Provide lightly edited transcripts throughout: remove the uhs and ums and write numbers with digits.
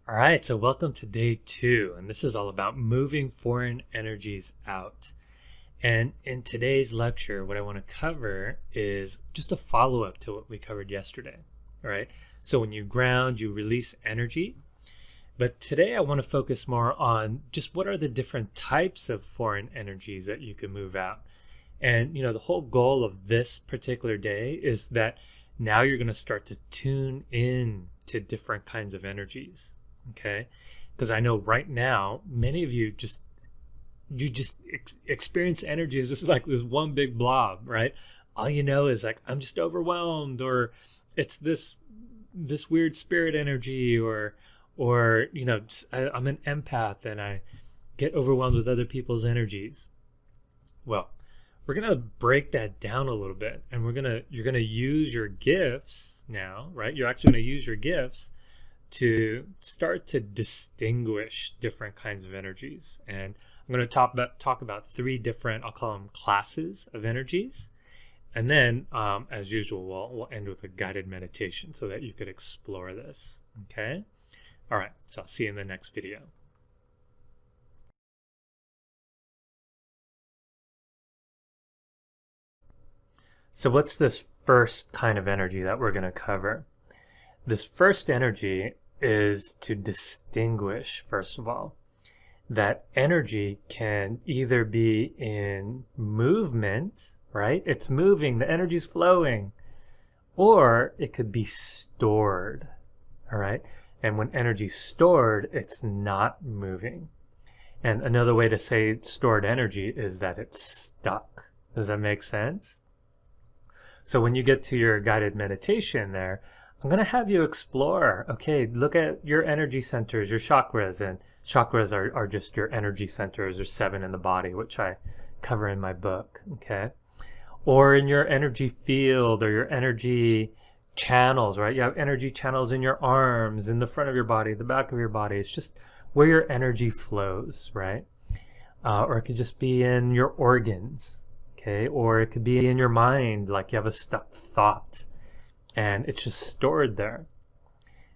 All right, so welcome to day 2, and this is all about moving foreign energies out. And in today's lecture, what I want to cover is just a follow-up to what we covered yesterday. All right, so when you ground, you release energy. But today I want to focus more on just what are the different types of foreign energies that you can move out. And, the whole goal of this particular day is that now you're going to start to tune in to different kinds of energies. Okay, because I know right now many of you just experience energy as just like this one big blob, right? All you know is like, I'm just overwhelmed, or it's this weird spirit energy, or I'm an empath and I get overwhelmed with other people's energies. Well, we're gonna break that down a little bit, and you're gonna use your gifts now, right? You're actually gonna use your gifts to start to distinguish different kinds of energies. And I'm going to talk about 3 different, I'll call them classes of energies. And then, as usual, we'll end with a guided meditation so that you could explore this. Okay? All right, so I'll see you in the next video. So what's this first kind of energy that we're going to cover? This first energy is to distinguish, first of all, that energy can either be in movement, right? It's moving, the energy's flowing, or it could be stored, all right? And when energy's stored, it's not moving. And another way to say stored energy is that it's stuck. Does that make sense? So when you get to your guided meditation there, I'm going to have you explore, okay, look at your energy centers, your chakras, and chakras are just your energy centers. There's 7 in the body, which I cover in my book, okay? Or in your energy field or your energy channels, right? You have energy channels in your arms, in the front of your body, the back of your body. It's just where your energy flows, right? Or it could just be in your organs, okay? Or it could be in your mind, like you have a stuck thought, and it's just stored there.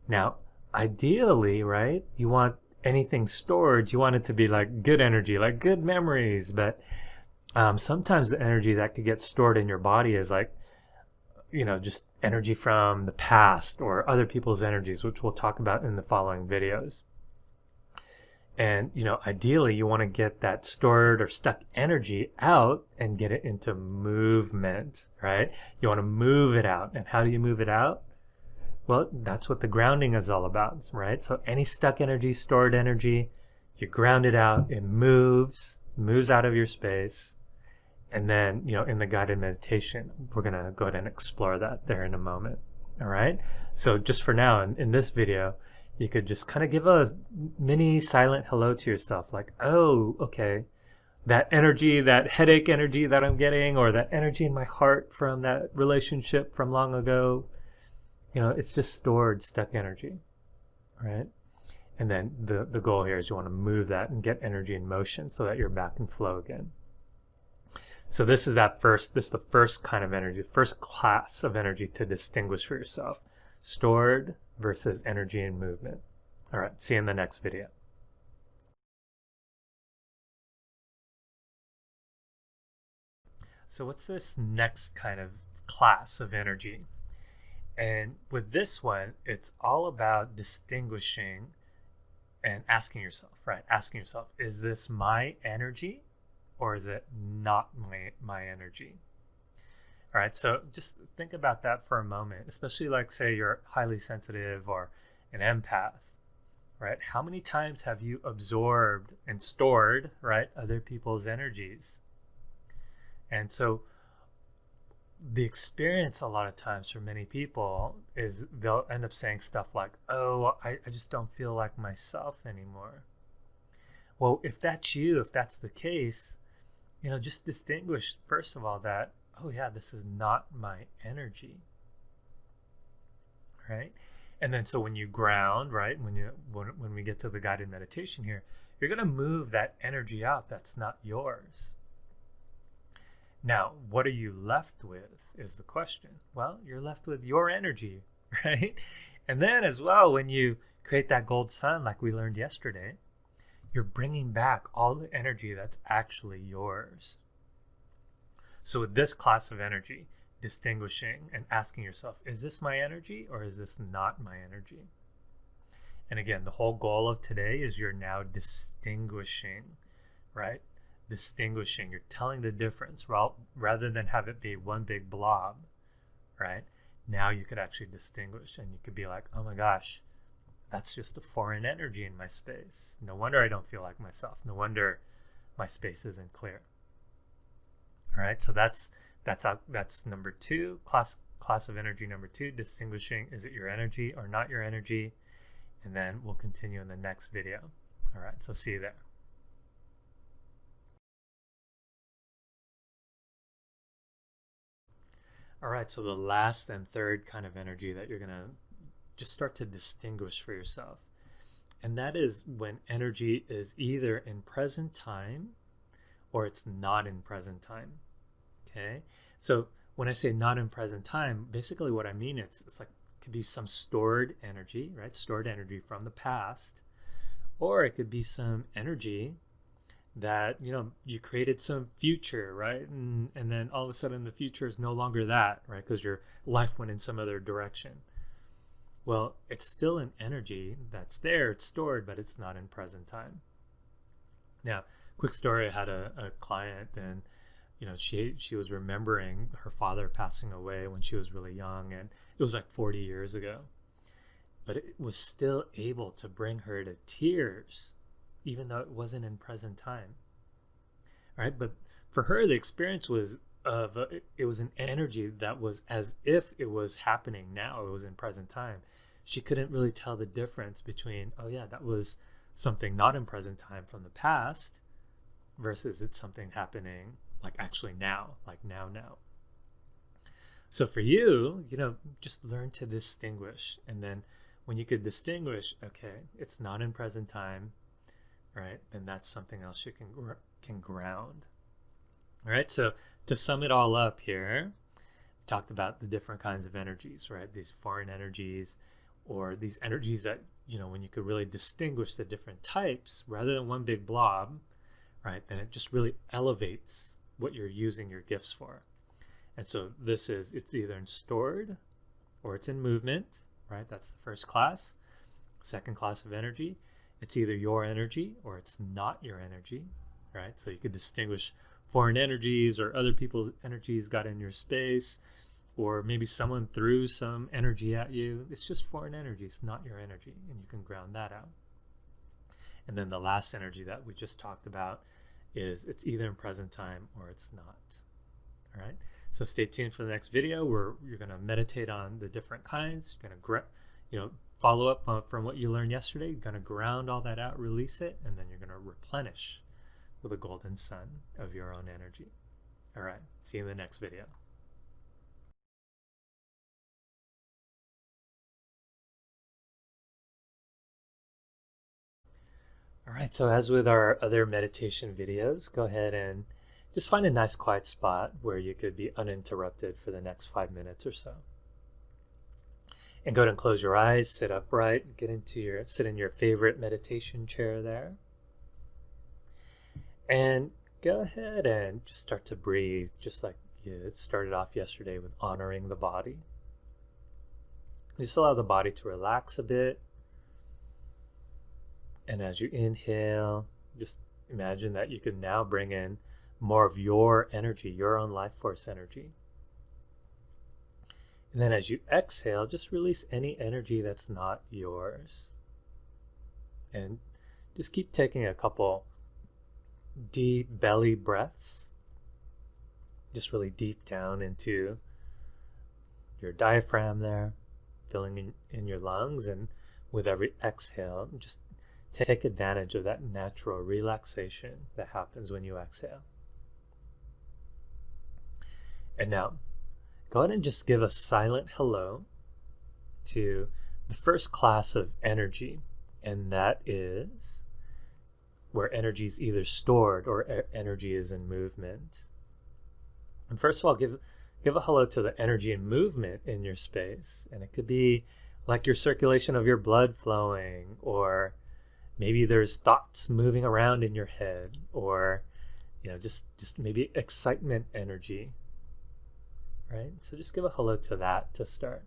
Now, ideally, right, you want anything stored, you want it to be like good energy, like good memories. But sometimes the energy that could get stored in your body is like, just energy from the past or other people's energies, which we'll talk about in the following videos. And, ideally, you want to get that stored or stuck energy out and get it into movement, right? You want to move it out. And how do you move it out? Well, that's what the grounding is all about, right? So any stuck energy, stored energy, you ground it out, it moves out of your space. And then, in the guided meditation, we're going to go ahead and explore that there in a moment, all right? So just for now, in this video, you could just kind of give a mini silent hello to yourself, like, oh, okay, that energy, that headache energy that I'm getting, or that energy in my heart from that relationship from long ago, it's just stored, stuck energy, right? And then the goal here is you want to move that and get energy in motion so that you're back in flow again. So this is the first kind of energy, first class of energy to distinguish for yourself. Stored versus energy and movement. All right, see you in the next video. So what's this next kind of class of energy? And with this one, it's all about distinguishing and asking yourself, right? Asking yourself, is this my energy or is it not my energy? All right, so just think about that for a moment, especially like, say, you're highly sensitive or an empath, right? How many times have you absorbed and stored, right, other people's energies? And so the experience a lot of times for many people is they'll end up saying stuff like, oh, I just don't feel like myself anymore. Well, if that's you, if that's the case, just distinguish, first of all, that, oh yeah, this is not my energy, right? And then so when you ground, right, when we get to the guided meditation here, you're going to move that energy out that's not yours. Now, what are you left with is the question. Well, you're left with your energy, right? And then as well, when you create that gold sun like we learned yesterday, you're bringing back all the energy that's actually yours. So with this class of energy, distinguishing and asking yourself, is this my energy or is this not my energy? And again, the whole goal of today is you're now distinguishing, right? Distinguishing, you're telling the difference rather than have it be one big blob, right? Now you could actually distinguish, and you could be like, oh my gosh, that's just a foreign energy in my space. No wonder I don't feel like myself. No wonder my space isn't clear. All right, so that's number 2, class of energy number 2, distinguishing, is it your energy or not your energy? And then we'll continue in the next video. All right, so see you there. All right, so the last and third kind of energy that you're gonna just start to distinguish for yourself, and that is when energy is either in present time or it's not in present time. Okay, so when I say not in present time, basically what I mean, it's like it could be some stored energy, right? Stored energy from the past, or it could be some energy that, you know, you created some future, right? And then all of a sudden the future is no longer that, right? Because your life went in some other direction. Well, it's still an energy that's there, it's stored, but it's not in present time. Now, quick story, I had a client, and you know, she was remembering her father passing away when she was really young, and it was like 40 years ago. But it was still able to bring her to tears, even though it wasn't in present time. All right, but for her, the experience was it was an energy that was as if it was happening now. It was in present time. She couldn't really tell the difference between, oh yeah, that was something not in present time from the past versus it's something happening like actually now, like now. So for you, you know, just learn to distinguish. And then when you could distinguish, okay, it's not in present time, right? Then that's something else you can ground. All right, so to sum it all up here, we talked about the different kinds of energies, right? These foreign energies, or these energies that, you know, when you could really distinguish the different types rather than one big blob, right? Then it just really elevates what you're using your gifts for. And so it's either in stored or it's in movement, right? That's the first class. Second class of energy, it's either your energy or it's not your energy, right? So you could distinguish foreign energies or other people's energies got in your space, or maybe someone threw some energy at you. It's just foreign energy, it's not your energy, and you can ground that out. And then the last energy that we just talked about is it's either in present time or it's not. All right, so stay tuned for the next video where you're going to meditate on the different kinds. You're going to follow up from what you learned yesterday. You're going to ground all that out, release it, and then you're going to replenish with a golden sun of your own energy. All right, see you in the next video. All right, so as with our other meditation videos, go ahead and just find a nice quiet spot where you could be uninterrupted for the next 5 minutes or so. And go ahead and close your eyes, sit upright, sit in your favorite meditation chair there. And go ahead and just start to breathe, just like you started off yesterday with honoring the body. Just allow the body to relax a bit. And as you inhale, just imagine that you can now bring in more of your energy, your own life force energy. And then as you exhale, just release any energy that's not yours. And just keep taking a couple deep belly breaths, just really deep down into your diaphragm there, filling in your lungs. And with every exhale, just take advantage of that natural relaxation that happens when you exhale. And now, go ahead and just give a silent hello to the first class of energy, and that is where energy is either stored or energy is in movement. And first of all, give a hello to the energy and movement in your space. And it could be like your circulation of your blood flowing, or maybe there's thoughts moving around in your head, or just maybe excitement energy, right? So just give a hello to that to start.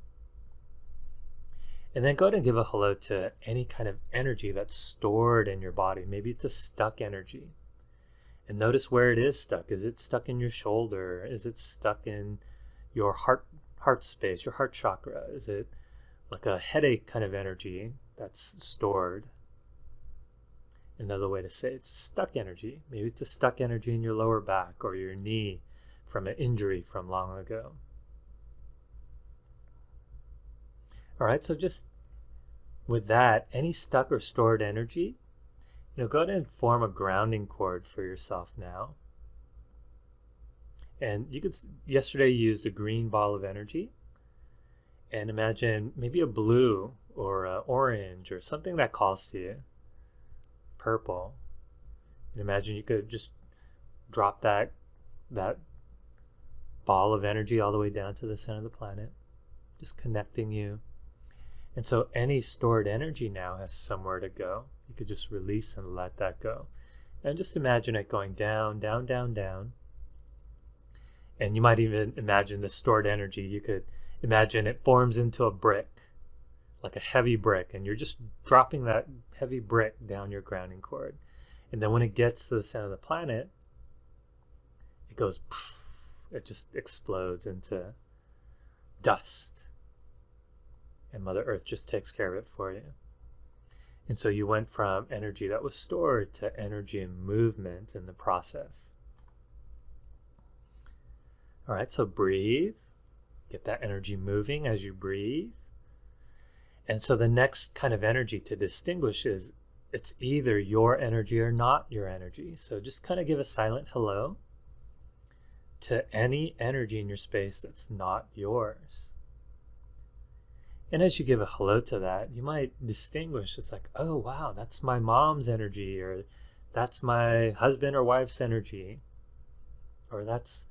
And then go ahead and give a hello to any kind of energy that's stored in your body. Maybe it's a stuck energy. And notice where it is stuck. Is it stuck in your shoulder? Is it stuck in your heart space, your heart chakra? Is it like a headache kind of energy that's stored? Another way to say it's stuck energy. Maybe it's a stuck energy in your lower back or your knee from an injury from long ago. All right, so just with that, any stuck or stored energy, go ahead and form a grounding cord for yourself now. And yesterday you used a green ball of energy. And imagine maybe a blue or an orange or something that calls to you. Purple. And imagine you could just drop that ball of energy all the way down to the center of the planet, just connecting you. And so any stored energy now has somewhere to go. You could just release and let that go. And just imagine it going down, down, down, down. And you might even imagine the stored energy. You could imagine it forms into a brick, like a heavy brick, and you're just dropping that heavy brick down your grounding cord. And then when it gets to the center of the planet, it goes, poof, it just explodes into dust. And Mother Earth just takes care of it for you. And so you went from energy that was stored to energy and movement in the process. All right, so breathe. Get that energy moving as you breathe. And so the next kind of energy to distinguish is it's either your energy or not your energy. So just kind of give a silent hello to any energy in your space that's not yours. And as you give a hello to that, you might distinguish, it's like, oh, wow, that's my mom's energy, or that's my husband or wife's energy, or that's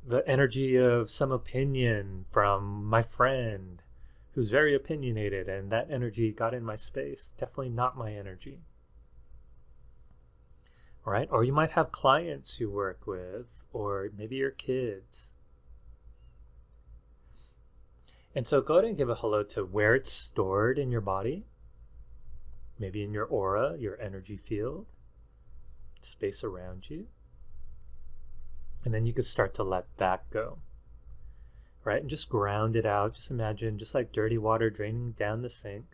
the energy of some opinion from my friend who's very opinionated, and that energy got in my space. Definitely not my energy. All right? Or you might have clients you work with, or maybe your kids. And so go ahead and give a hello to where it's stored in your body, maybe in your aura, your energy field, space around you. And then you could start to let that go, right? And just ground it out. Just imagine just like dirty water draining down the sink.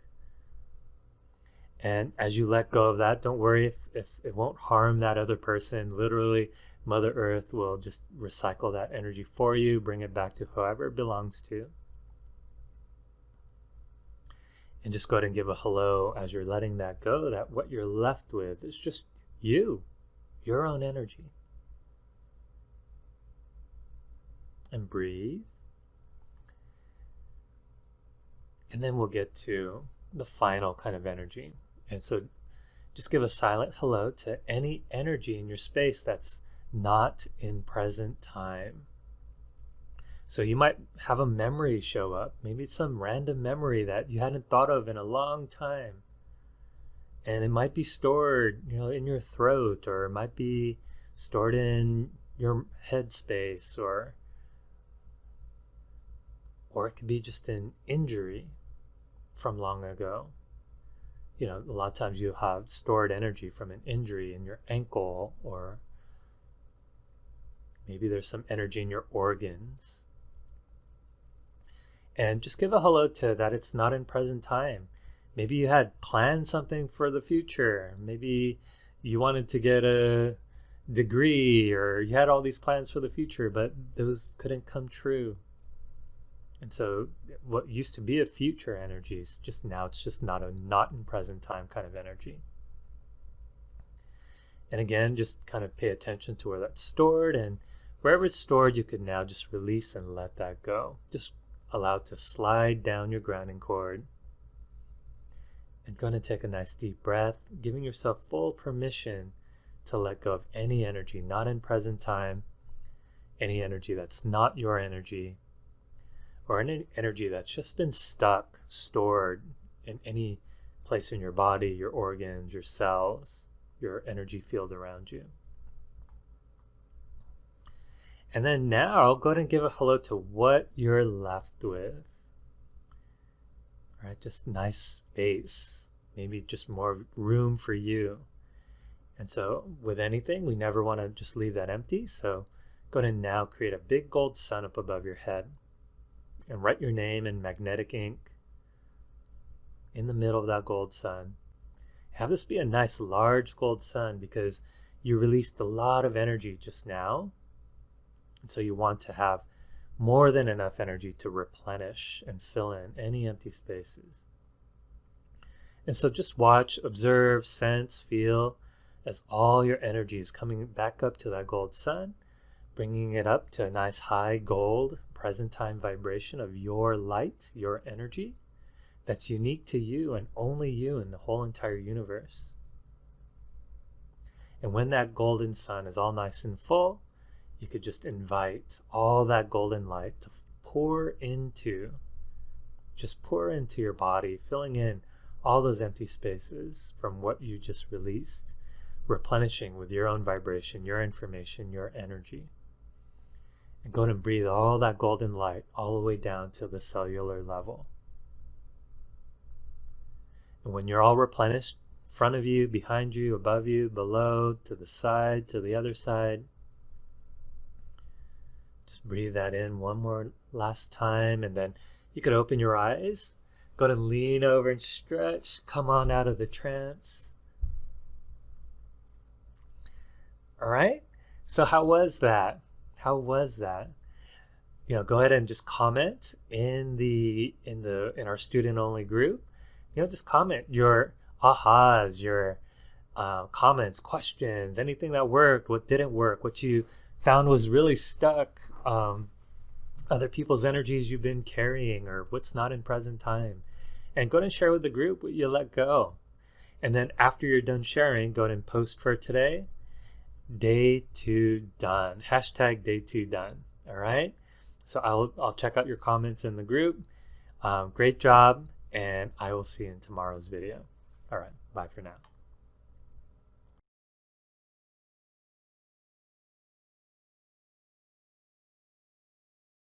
And as you let go of that, don't worry if it won't harm that other person. Literally, Mother Earth will just recycle that energy for you, bring it back to whoever it belongs to. And just go ahead and give a hello as you're letting that go, that what you're left with is just you, your own energy. And breathe. And then we'll get to the final kind of energy. And so just give a silent hello to any energy in your space that's not in present time. So you might have a memory show up, maybe some random memory that you hadn't thought of in a long time. And it might be stored, in your throat, or it might be stored in your head space, or it could be just an injury from long ago. A lot of times you have stored energy from an injury in your ankle, or maybe there's some energy in your organs. And just give a hello to that it's not in present time. Maybe you had planned something for the future. Maybe you wanted to get a degree, or you had all these plans for the future, but those couldn't come true. And so what used to be a future energy is just now, it's just not in present time kind of energy. And again, just kind of pay attention to where that's stored, and wherever it's stored, you could now just release and let that go. Just allow it to slide down your grounding cord. And going to take a nice deep breath, giving yourself full permission to let go of any energy not in present time, any energy that's not your energy, or any energy that's just been stuck, stored in any place in your body, your organs, your cells, your energy field around you. And then now go ahead and give a hello to what you're left with. All right, just nice space, maybe just more room for you. And so with anything, we never want to just leave that empty. So go ahead and now create a big gold sun up above your head and write your name in magnetic ink in the middle of that gold sun. Have this be a nice large gold sun because you released a lot of energy just now. And so you want to have more than enough energy to replenish and fill in any empty spaces. And so just watch, observe, sense, feel as all your energy is coming back up to that gold sun, bringing it up to a nice high gold present time vibration of your light, your energy that's unique to you and only you in the whole entire universe. And when that golden sun is all nice and full, you could just invite all that golden light to pour into your body, filling in all those empty spaces from what you just released, replenishing with your own vibration, your information, your energy. And go ahead and breathe all that golden light all the way down to the cellular level. And when you're all replenished, in front of you, behind you, above you, below, to the side, to the other side, just breathe that in one more last time, and then you could open your eyes. Go ahead and lean over and stretch. Come on out of the trance. All right. So how was that? How was that? Go ahead and just comment in our student only group. Just comment your ahas, your comments, questions, anything that worked, what didn't work, what you found was really stuck, other people's energies you've been carrying, or what's not in present time. And go ahead and share with the group what you let go. And then after you're done sharing, go ahead and post for today, day 2 done, hashtag day 2 done. All right. So I'll check out your comments in the group. Great job. And I will see you in tomorrow's video. All right. Bye for now.